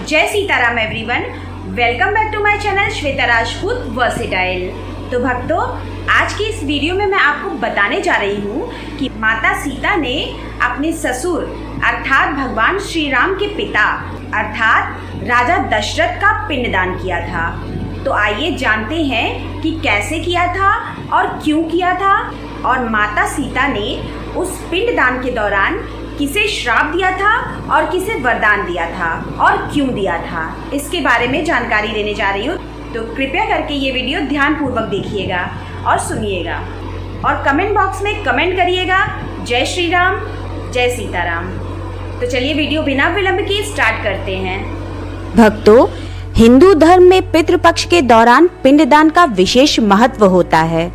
जय Sitaram everyone, welcome back to my channel Shweta Rajput versatile. तो भक्तों, आज की इस वीडियो में मैं आपको बताने जा रही हूँ कि माता सीता ने अपने ससुर अर्थात भगवान श्री राम के पिता अर्थात राजा दशरथ का पिंडदान किया था। तो आइए जानते हैं कि कैसे किया था और क्यों किया था, और माता सीता ने उस पिंडदान के दौरान किसे श्राप दिया था और किसे वरदान दिया था और क्यों दिया था, इसके बारे में जानकारी देने जा रही हूँ। तो कृपया करके ये वीडियो ध्यानपूर्वक देखिएगा और सुनिएगा, और कमेंट बॉक्स में कमेंट करिएगा जय श्री राम, जय सीताराम। तो चलिए वीडियो बिना विलंब के स्टार्ट करते हैं। भक्तों, हिंदू धर्म में पितृपक्ष के दौरान पिंडदान का विशेष महत्व होता है।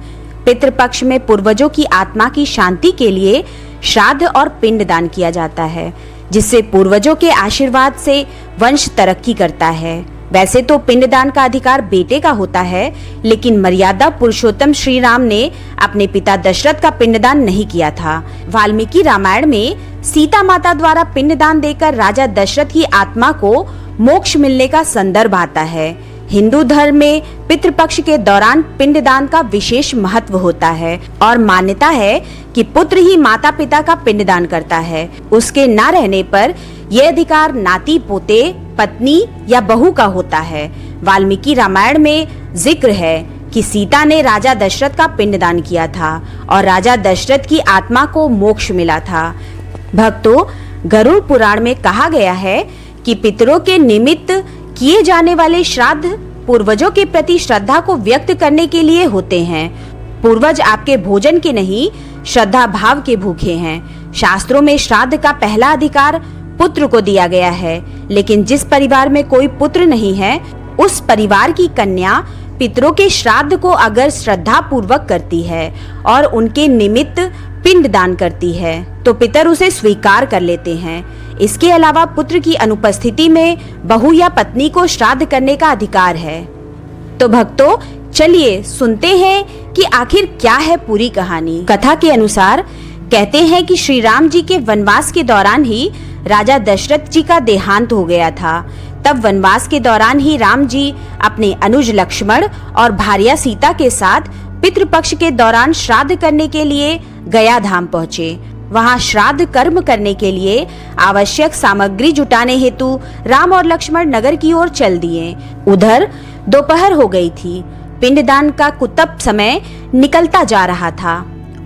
पितृपक्ष में पूर्वजों की आत्मा की शांति के लिए श्राद्ध और पिंडदान किया जाता है, जिससे पूर्वजों के आशीर्वाद से वंश तरक्की करता है। वैसे तो पिंडदान का अधिकार बेटे का होता है, लेकिन मर्यादा पुरुषोत्तम श्री राम ने अपने पिता दशरथ का पिंडदान नहीं किया था। वाल्मीकि रामायण में सीता माता द्वारा पिंडदान देकर राजा दशरथ की आत्मा को मोक्ष मिलने का संदर्भ आता है। हिंदू धर्म में पितृपक्ष के दौरान पिंडदान का विशेष महत्व होता है और मान्यता है कि पुत्र ही माता पिता का पिंडदान करता है। उसके न रहने पर यह अधिकार नाती पोते, पत्नी या बहू का होता है। वाल्मीकि रामायण में जिक्र है कि सीता ने राजा दशरथ का पिंडदान किया था और राजा दशरथ की आत्मा को मोक्ष मिला था। भक्तों, गरुड़ पुराण में कहा गया है कि पितरों के निमित्त किए जाने वाले श्राद्ध पूर्वजों के प्रति श्रद्धा को व्यक्त करने के लिए होते हैं। पूर्वज आपके भोजन के नहीं, श्रद्धा भाव के भूखे हैं। शास्त्रों में श्राद्ध का पहला अधिकार पुत्र को दिया गया है, लेकिन जिस परिवार में कोई पुत्र नहीं है, उस परिवार की कन्या पितरों के श्राद्ध को अगर श्रद्धा पूर्वक करती है और उनके निमित्त पिंड दान करती है, तो पितर उसे स्वीकार कर लेते हैं। इसके अलावा पुत्र की अनुपस्थिति में बहू या पत्नी को श्राद्ध करने का अधिकार है। तो भक्तों, चलिए सुनते हैं कि आखिर क्या है पूरी कहानी। कथा के अनुसार कहते हैं कि श्री राम जी के वनवास के दौरान ही राजा दशरथ जी का देहांत हो गया था। तब वनवास के दौरान ही राम जी अपने अनुज लक्ष्मण और भार्या सीता के साथ पितृपक्ष के दौरान श्राद्ध करने के लिए गया धाम पहुँचे। वहां श्राद्ध कर्म करने के लिए आवश्यक सामग्री जुटाने हेतु राम और लक्ष्मण नगर की ओर चल दिए। उधर दोपहर हो गई थी। पिंडदान का कुतब समय निकलता जा रहा था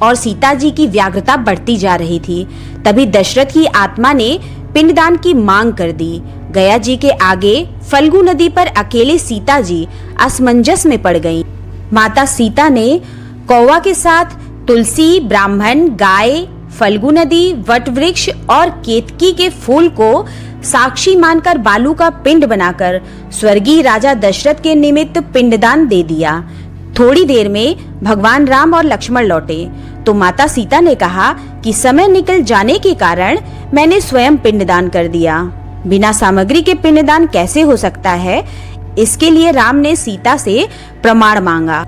और सीता जी की व्याग्रता बढ़ती जा रही थी। तभी दशरथ की आत्मा ने पिंडदान की मांग कर दी। गया जी के आगे फल्गु नदी पर अकेले सीता जी असमंजस में पड़ गईं। माता सीता ने कौवा के साथ तुलसी, ब्राह्मण, गाय, फल्गु नदी, वट वृक्ष और केतकी के फूल को साक्षी मानकर बालू का पिंड बनाकर स्वर्गीय राजा दशरथ के निमित्त पिंडदान दे दिया। थोड़ी देर में भगवान राम और लक्ष्मण लौटे तो माता सीता ने कहा कि समय निकल जाने के कारण मैंने स्वयं पिंडदान कर दिया। बिना सामग्री के पिंडदान कैसे हो सकता है? इसके लिए राम ने सीता से प्रमाण मांगा।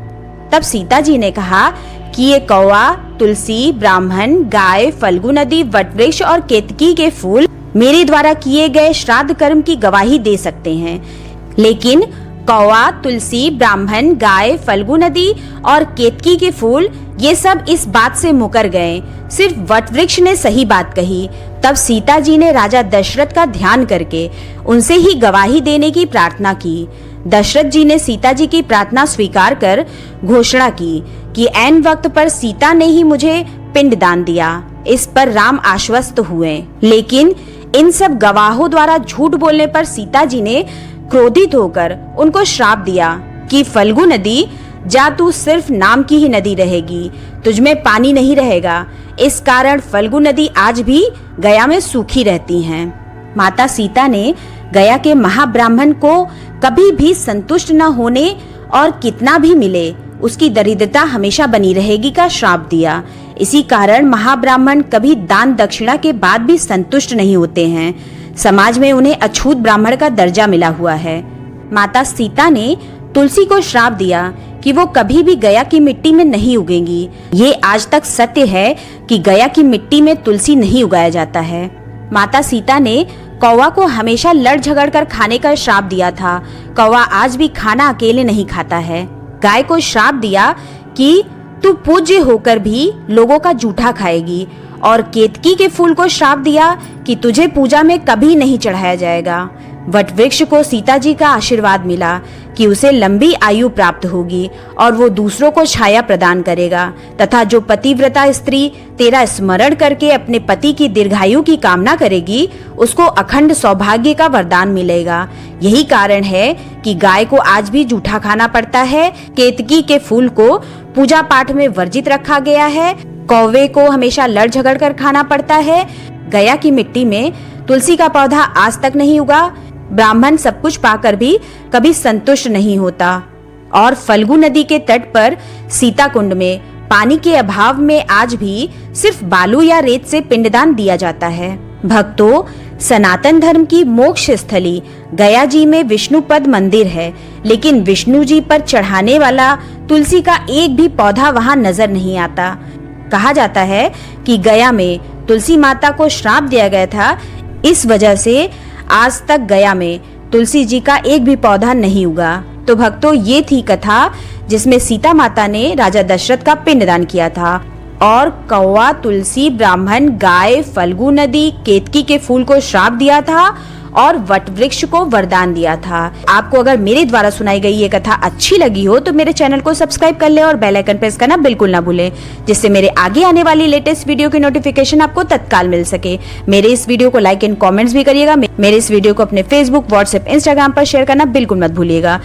तब सीता जी ने कहा कि ये कौवा, तुलसी, ब्राह्मण, गाय, फल्गु नदी, वटवृक्ष और केतकी के फूल मेरे द्वारा किए गए श्राद्ध कर्म की गवाही दे सकते हैं। लेकिन कौवा, तुलसी, ब्राह्मण, गाय, फल्गु नदी और केतकी के फूल ये सब इस बात से मुकर गए। सिर्फ वटवृक्ष ने सही बात कही। तब सीता जी ने राजा दशरथ का ध्यान करके उनसे ही गवाही देने की प्रार्थना की। दशरथ जी ने सीता जी की प्रार्थना स्वीकार कर घोषणा की कि ऐन वक्त पर सीता ने ही मुझे पिंड दान दिया। इस पर राम आश्वस्त हुए, लेकिन इन सब गवाहों द्वारा झूठ बोलने पर सीता जी ने क्रोधित होकर उनको श्राप दिया कि फल्गु नदी, जा तू सिर्फ नाम की ही नदी रहेगी, तुझमें पानी नहीं रहेगा। इस कारण फल्गु नदी आज भी गया में सूखी रहती हैं। माता सीता ने गया के महाब्राह्मण को कभी भी संतुष्ट न होने और कितना भी मिले उसकी दरिद्रता हमेशा बनी रहेगी का श्राप दिया। इसी कारण महाब्राह्मण कभी दान दक्षिणा के बाद भी संतुष्ट नहीं होते हैं। समाज में उन्हें अछूत ब्राह्मण का दर्जा मिला हुआ है। माता सीता ने तुलसी को श्राप दिया कि वो कभी भी गया की मिट्टी में नहीं उगेंगी। ये आज तक सत्य है कि गया की मिट्टी में तुलसी नहीं उगाया जाता है। माता सीता ने कौवा को हमेशा लड़ झगड़ कर खाने का श्राप दिया था। कौवा आज भी खाना अकेले नहीं खाता है। गाय को श्राप दिया कि तू पूज्य होकर भी लोगों का जूठा खाएगी, और केतकी के फूल को श्राप दिया कि तुझे पूजा में कभी नहीं चढ़ाया जाएगा। वट वृक्ष को सीता जी का आशीर्वाद मिला कि उसे लंबी आयु प्राप्त होगी और वो दूसरों को छाया प्रदान करेगा, तथा जो पतिव्रता स्त्री तेरा स्मरण करके अपने पति की दीर्घायु की कामना करेगी उसको अखंड सौभाग्य का वरदान मिलेगा। यही कारण है कि गाय को आज भी जूठा खाना पड़ता है। केतकी के फूल को पूजा पाठ में वर्जित रखा गया है। कौवे को हमेशा लड़ झगड़ कर खाना पड़ता है। गया की मिट्टी में तुलसी का पौधा आज तक नहीं उगा। ब्राह्मण सब कुछ पाकर भी कभी संतुष्ट नहीं होता। और फल्गु नदी के तट पर सीता कुंड में पानी के अभाव में आज भी सिर्फ बालू या रेत से पिंडदान दिया जाता है। भक्तों, सनातन धर्म की मोक्ष स्थली गया जी में विष्णुपद मंदिर है, लेकिन विष्णु जी पर चढ़ाने वाला तुलसी का एक भी पौधा वहां नजर नहीं आता। कहा जाता है कि गया में तुलसी माता को श्राप दिया गया था, इस वजह से आज तक गया में तुलसी जी का एक भी पौधा नहीं उगा। तो भक्तों, ये थी कथा जिसमें सीता माता ने राजा दशरथ का पिंडदान किया था, और कौवा, तुलसी, ब्राह्मण, गाय, फल्गु नदी, केतकी के फूल को श्राप दिया था और वट वृक्ष को वरदान दिया था। आपको अगर मेरे द्वारा सुनाई गई ये कथा अच्छी लगी हो तो मेरे चैनल को सब्सक्राइब कर ले और बेल आइकन प्रेस करना बिल्कुल ना भूलें, जिससे मेरे आगे आने वाली लेटेस्ट वीडियो की नोटिफिकेशन आपको तत्काल मिल सके। मेरे इस वीडियो को लाइक एंड कॉमेंट्स भी करिएगा। मेरे इस वीडियो को अपने फेसबुक, व्हाट्सएप, इंस्टाग्राम पर शेयर करना बिल्कुल मत भूलिएगा।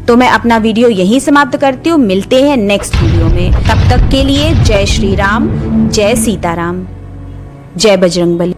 तो मैं अपना वीडियो यहीं समाप्त करती हूँ। मिलते हैं नेक्स्ट वीडियो में। तब तक के लिए जय श्री राम, जय सीताराम, जय बजरंगबली।